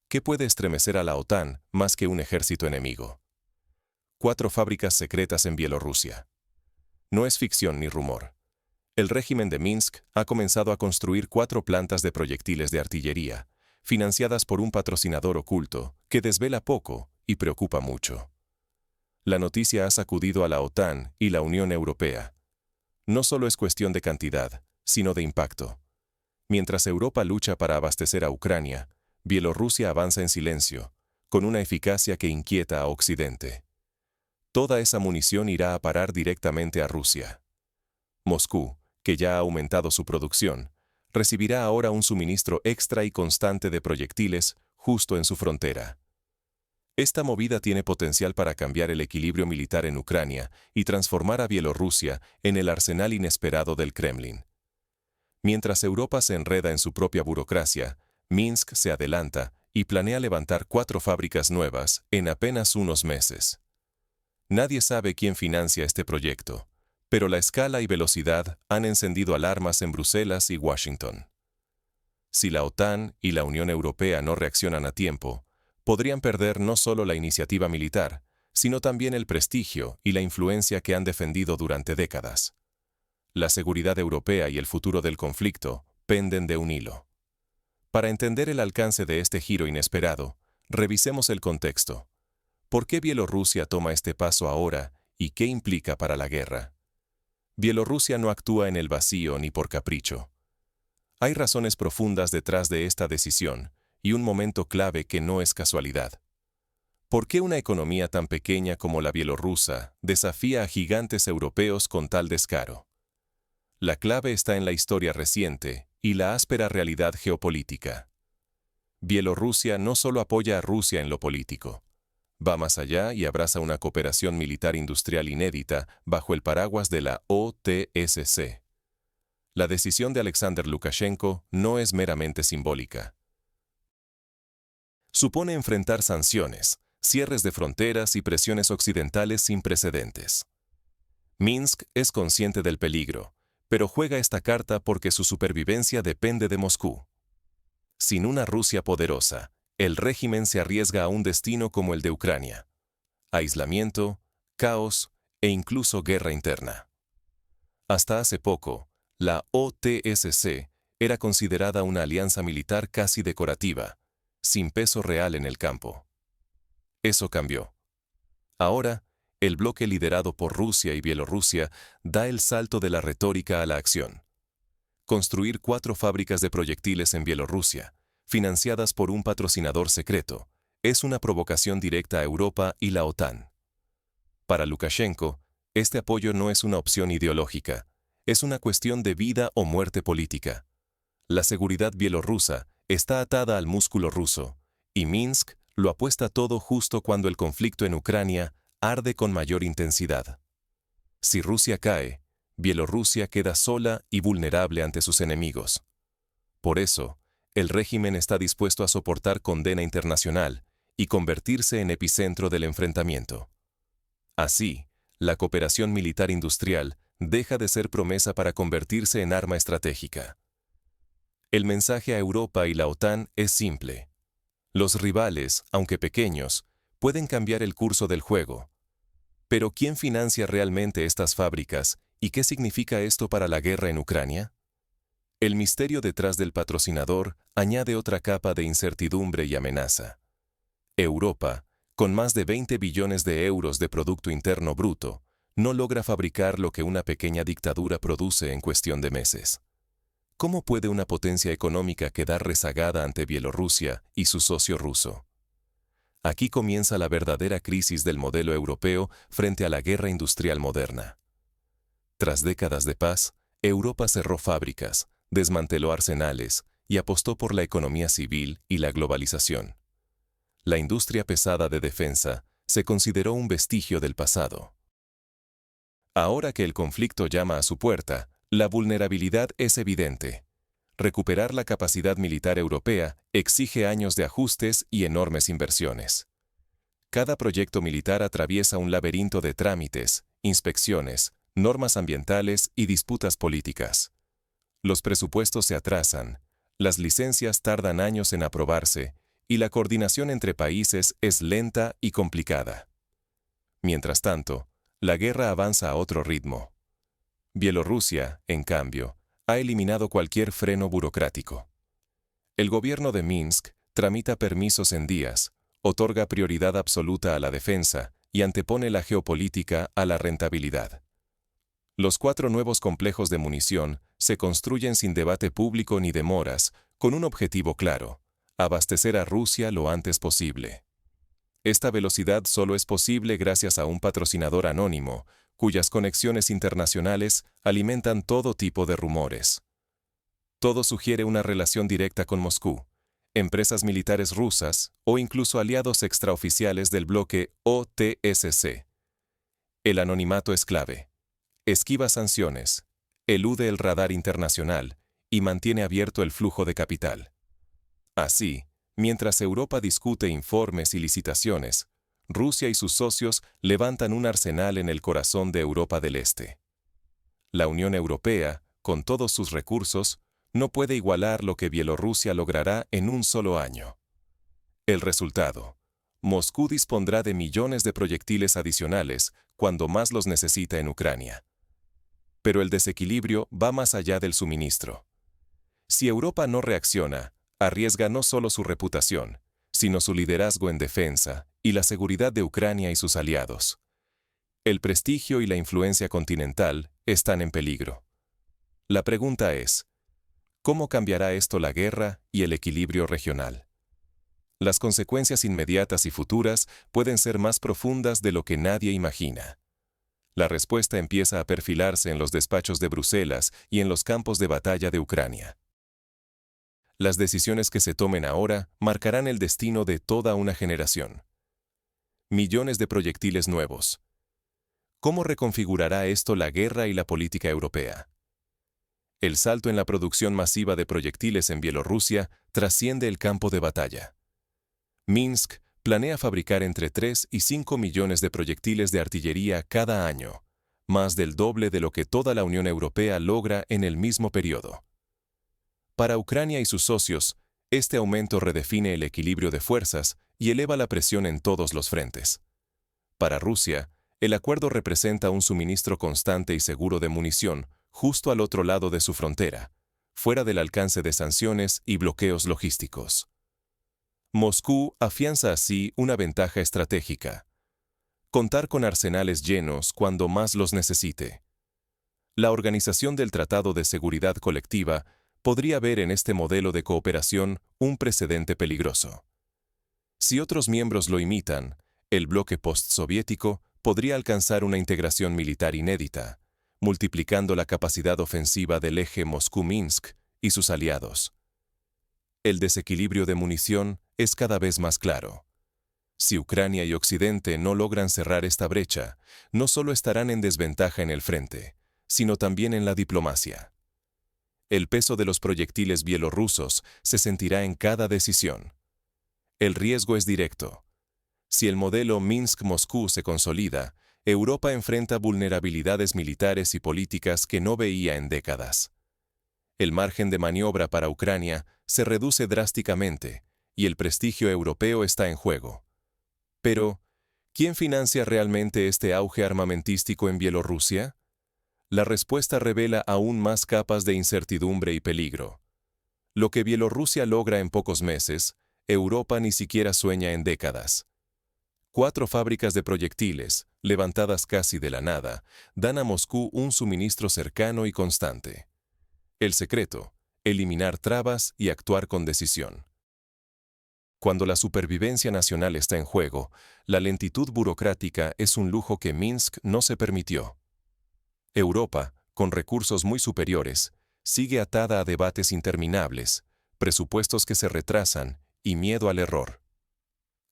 ¿Qué puede estremecer a la OTAN más que un ejército enemigo? 4 fábricas secretas en Bielorrusia. No es ficción ni rumor. El régimen de Minsk ha comenzado a construir 4 plantas de proyectiles de artillería, financiadas por un patrocinador oculto que desvela poco y preocupa mucho. La noticia ha sacudido a la OTAN y la Unión Europea. No solo es cuestión de cantidad, sino de impacto. Mientras Europa lucha para abastecer a Ucrania, Bielorrusia avanza en silencio, con una eficacia que inquieta a Occidente. Toda esa munición irá a parar directamente a Rusia. Moscú, que ya ha aumentado su producción, recibirá ahora un suministro extra y constante de proyectiles justo en su frontera. Esta movida tiene potencial para cambiar el equilibrio militar en Ucrania y transformar a Bielorrusia en el arsenal inesperado del Kremlin. Mientras Europa se enreda en su propia burocracia, Minsk se adelanta y planea levantar 4 fábricas nuevas en apenas unos meses. Nadie sabe quién financia este proyecto, pero la escala y velocidad han encendido alarmas en Bruselas y Washington. Si la OTAN y la Unión Europea no reaccionan a tiempo, podrían perder no solo la iniciativa militar, sino también el prestigio y la influencia que han defendido durante décadas. La seguridad europea y el futuro del conflicto penden de un hilo. Para entender el alcance de este giro inesperado, revisemos el contexto. ¿Por qué Bielorrusia toma este paso ahora y qué implica para la guerra? Bielorrusia no actúa en el vacío ni por capricho. Hay razones profundas detrás de esta decisión y un momento clave que no es casualidad. ¿Por qué una economía tan pequeña como la bielorrusa desafía a gigantes europeos con tal descaro? La clave está en la historia reciente y la áspera realidad geopolítica. Bielorrusia no solo apoya a Rusia en lo político. Va más allá y abraza una cooperación militar industrial inédita bajo el paraguas de la OTSC. La decisión de Alexander Lukashenko no es meramente simbólica. Supone enfrentar sanciones, cierres de fronteras y presiones occidentales sin precedentes. Minsk es consciente del peligro, pero juega esta carta porque su supervivencia depende de Moscú. Sin una Rusia poderosa, el régimen se arriesga a un destino como el de Ucrania: aislamiento, caos e incluso guerra interna. Hasta hace poco, la OTSC era considerada una alianza militar casi decorativa, sin peso real en el campo. Eso cambió. Ahora, el bloque liderado por Rusia y Bielorrusia da el salto de la retórica a la acción. Construir 4 fábricas de proyectiles en Bielorrusia, financiadas por un patrocinador secreto, es una provocación directa a Europa y la OTAN. Para Lukashenko, este apoyo no es una opción ideológica, es una cuestión de vida o muerte política. La seguridad bielorrusa está atada al músculo ruso, y Minsk lo apuesta todo justo cuando el conflicto en Ucrania arde con mayor intensidad. Si Rusia cae, Bielorrusia queda sola y vulnerable ante sus enemigos. Por eso, el régimen está dispuesto a soportar condena internacional y convertirse en epicentro del enfrentamiento. Así, la cooperación militar industrial deja de ser promesa para convertirse en arma estratégica. El mensaje a Europa y la OTAN es simple. Los rivales, aunque pequeños, pueden cambiar el curso del juego. Pero ¿quién financia realmente estas fábricas y qué significa esto para la guerra en Ucrania? El misterio detrás del patrocinador añade otra capa de incertidumbre y amenaza. Europa, con más de 20 billones de euros de Producto Interno Bruto, no logra fabricar lo que una pequeña dictadura produce en cuestión de meses. ¿Cómo puede una potencia económica quedar rezagada ante Bielorrusia y su socio ruso? Aquí comienza la verdadera crisis del modelo europeo frente a la guerra industrial moderna. Tras décadas de paz, Europa cerró fábricas, desmanteló arsenales y apostó por la economía civil y la globalización. La industria pesada de defensa se consideró un vestigio del pasado. Ahora que el conflicto llama a su puerta, la vulnerabilidad es evidente. Recuperar la capacidad militar europea exige años de ajustes y enormes inversiones. Cada proyecto militar atraviesa un laberinto de trámites, inspecciones, normas ambientales y disputas políticas. Los presupuestos se atrasan, las licencias tardan años en aprobarse y la coordinación entre países es lenta y complicada. Mientras tanto, la guerra avanza a otro ritmo. Bielorrusia, en cambio, ha eliminado cualquier freno burocrático. El gobierno de Minsk tramita permisos en días, otorga prioridad absoluta a la defensa y antepone la geopolítica a la rentabilidad. Los 4 nuevos complejos de munición se construyen sin debate público ni demoras, con un objetivo claro: abastecer a Rusia lo antes posible. Esta velocidad solo es posible gracias a un patrocinador anónimo, cuyas conexiones internacionales alimentan todo tipo de rumores. Todo sugiere una relación directa con Moscú, empresas militares rusas o incluso aliados extraoficiales del bloque OTSC. El anonimato es clave. Esquiva sanciones, elude el radar internacional y mantiene abierto el flujo de capital. Así, mientras Europa discute informes y licitaciones, Rusia y sus socios levantan un arsenal en el corazón de Europa del Este. La Unión Europea, con todos sus recursos, no puede igualar lo que Bielorrusia logrará en un solo año. El resultado: Moscú dispondrá de millones de proyectiles adicionales cuando más los necesita en Ucrania. Pero el desequilibrio va más allá del suministro. Si Europa no reacciona, arriesga no solo su reputación, sino su liderazgo en defensa y la seguridad de Ucrania y sus aliados. El prestigio y la influencia continental están en peligro. La pregunta es: ¿cómo cambiará esto la guerra y el equilibrio regional? Las consecuencias inmediatas y futuras pueden ser más profundas de lo que nadie imagina. La respuesta empieza a perfilarse en los despachos de Bruselas y en los campos de batalla de Ucrania. Las decisiones que se tomen ahora marcarán el destino de toda una generación. Millones de proyectiles nuevos. ¿Cómo reconfigurará esto la guerra y la política europea? El salto en la producción masiva de proyectiles en Bielorrusia trasciende el campo de batalla. Minsk planea fabricar entre 3 y 5 millones de proyectiles de artillería cada año, más del doble de lo que toda la Unión Europea logra en el mismo periodo. Para Ucrania y sus socios, este aumento redefine el equilibrio de fuerzas y eleva la presión en todos los frentes. Para Rusia, el acuerdo representa un suministro constante y seguro de munición justo al otro lado de su frontera, fuera del alcance de sanciones y bloqueos logísticos. Moscú afianza así una ventaja estratégica: contar con arsenales llenos cuando más los necesite. La Organización del Tratado de Seguridad Colectiva podría ver en este modelo de cooperación un precedente peligroso. Si otros miembros lo imitan, el bloque postsoviético podría alcanzar una integración militar inédita, multiplicando la capacidad ofensiva del eje Moscú-Minsk y sus aliados. El desequilibrio de munición es cada vez más claro. Si Ucrania y Occidente no logran cerrar esta brecha, no solo estarán en desventaja en el frente, sino también en la diplomacia. El peso de los proyectiles bielorrusos se sentirá en cada decisión. El riesgo es directo. Si el modelo Minsk-Moscú se consolida, Europa enfrenta vulnerabilidades militares y políticas que no veía en décadas. El margen de maniobra para Ucrania se reduce drásticamente y el prestigio europeo está en juego. Pero, ¿quién financia realmente este auge armamentístico en Bielorrusia? La respuesta revela aún más capas de incertidumbre y peligro. Lo que Bielorrusia logra en pocos meses, Europa ni siquiera sueña en décadas. 4 fábricas de proyectiles, levantadas casi de la nada, dan a Moscú un suministro cercano y constante. El secreto: eliminar trabas y actuar con decisión. Cuando la supervivencia nacional está en juego, la lentitud burocrática es un lujo que Minsk no se permitió. Europa, con recursos muy superiores, sigue atada a debates interminables, presupuestos que se retrasan y miedo al error.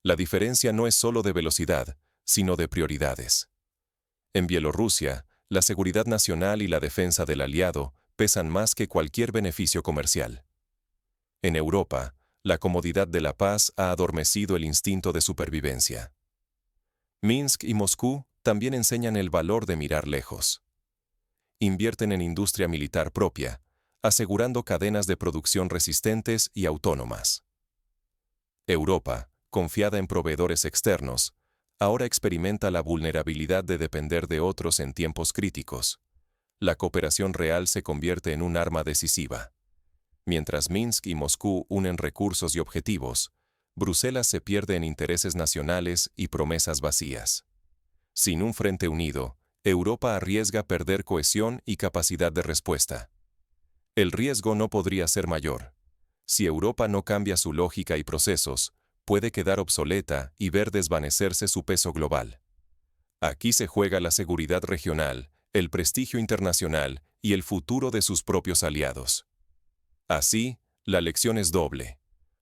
La diferencia no es solo de velocidad, sino de prioridades. En Bielorrusia, la seguridad nacional y la defensa del aliado pesan más que cualquier beneficio comercial. En Europa, la comodidad de la paz ha adormecido el instinto de supervivencia. Minsk y Moscú también enseñan el valor de mirar lejos. Invierten en industria militar propia, asegurando cadenas de producción resistentes y autónomas. Europa, confiada en proveedores externos, ahora experimenta la vulnerabilidad de depender de otros en tiempos críticos. La cooperación real se convierte en un arma decisiva. Mientras Minsk y Moscú unen recursos y objetivos, Bruselas se pierde en intereses nacionales y promesas vacías. Sin un frente unido, Europa arriesga perder cohesión y capacidad de respuesta. El riesgo no podría ser mayor. Si Europa no cambia su lógica y procesos, puede quedar obsoleta y ver desvanecerse su peso global. Aquí se juega la seguridad regional, el prestigio internacional y el futuro de sus propios aliados. Así, la lección es doble.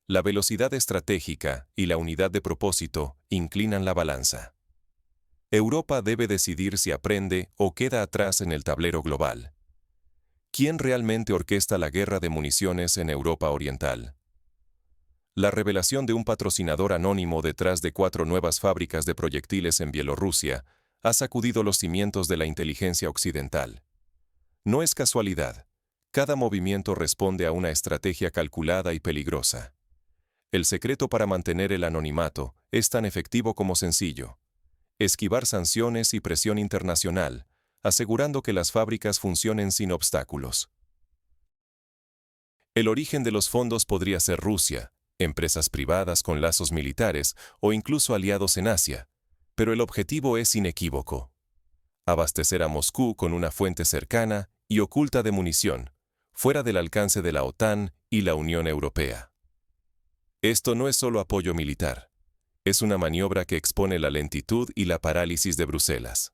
La velocidad estratégica y la unidad de propósito inclinan la balanza. Europa debe decidir si aprende o queda atrás en el tablero global. ¿Quién realmente orquesta la guerra de municiones en Europa Oriental? La revelación de un patrocinador anónimo detrás de 4 nuevas fábricas de proyectiles en Bielorrusia ha sacudido los cimientos de la inteligencia occidental. No es casualidad. Cada movimiento responde a una estrategia calculada y peligrosa. El secreto para mantener el anonimato es tan efectivo como sencillo. Esquivar sanciones y presión internacional, asegurando que las fábricas funcionen sin obstáculos. El origen de los fondos podría ser Rusia, empresas privadas con lazos militares o incluso aliados en Asia, pero el objetivo es inequívoco: abastecer a Moscú con una fuente cercana y oculta de munición, fuera del alcance de la OTAN y la Unión Europea. Esto no es solo apoyo militar, es una maniobra que expone la lentitud y la parálisis de Bruselas.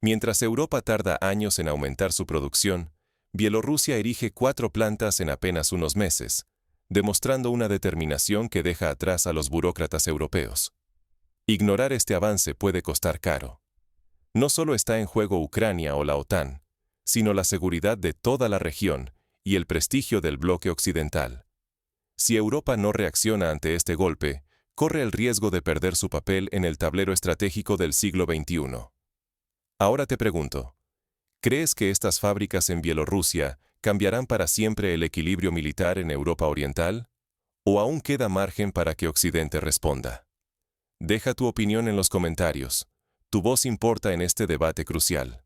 Mientras Europa tarda años en aumentar su producción, Bielorrusia erige 4 plantas en apenas unos meses, demostrando una determinación que deja atrás a los burócratas europeos. Ignorar este avance puede costar caro. No solo está en juego Ucrania o la OTAN, sino la seguridad de toda la región y el prestigio del bloque occidental. Si Europa no reacciona ante este golpe, corre el riesgo de perder su papel en el tablero estratégico del siglo XXI. Ahora te pregunto, ¿crees que estas fábricas en Bielorrusia cambiarán para siempre el equilibrio militar en Europa Oriental? ¿O aún queda margen para que Occidente responda? Deja tu opinión en los comentarios. Tu voz importa en este debate crucial.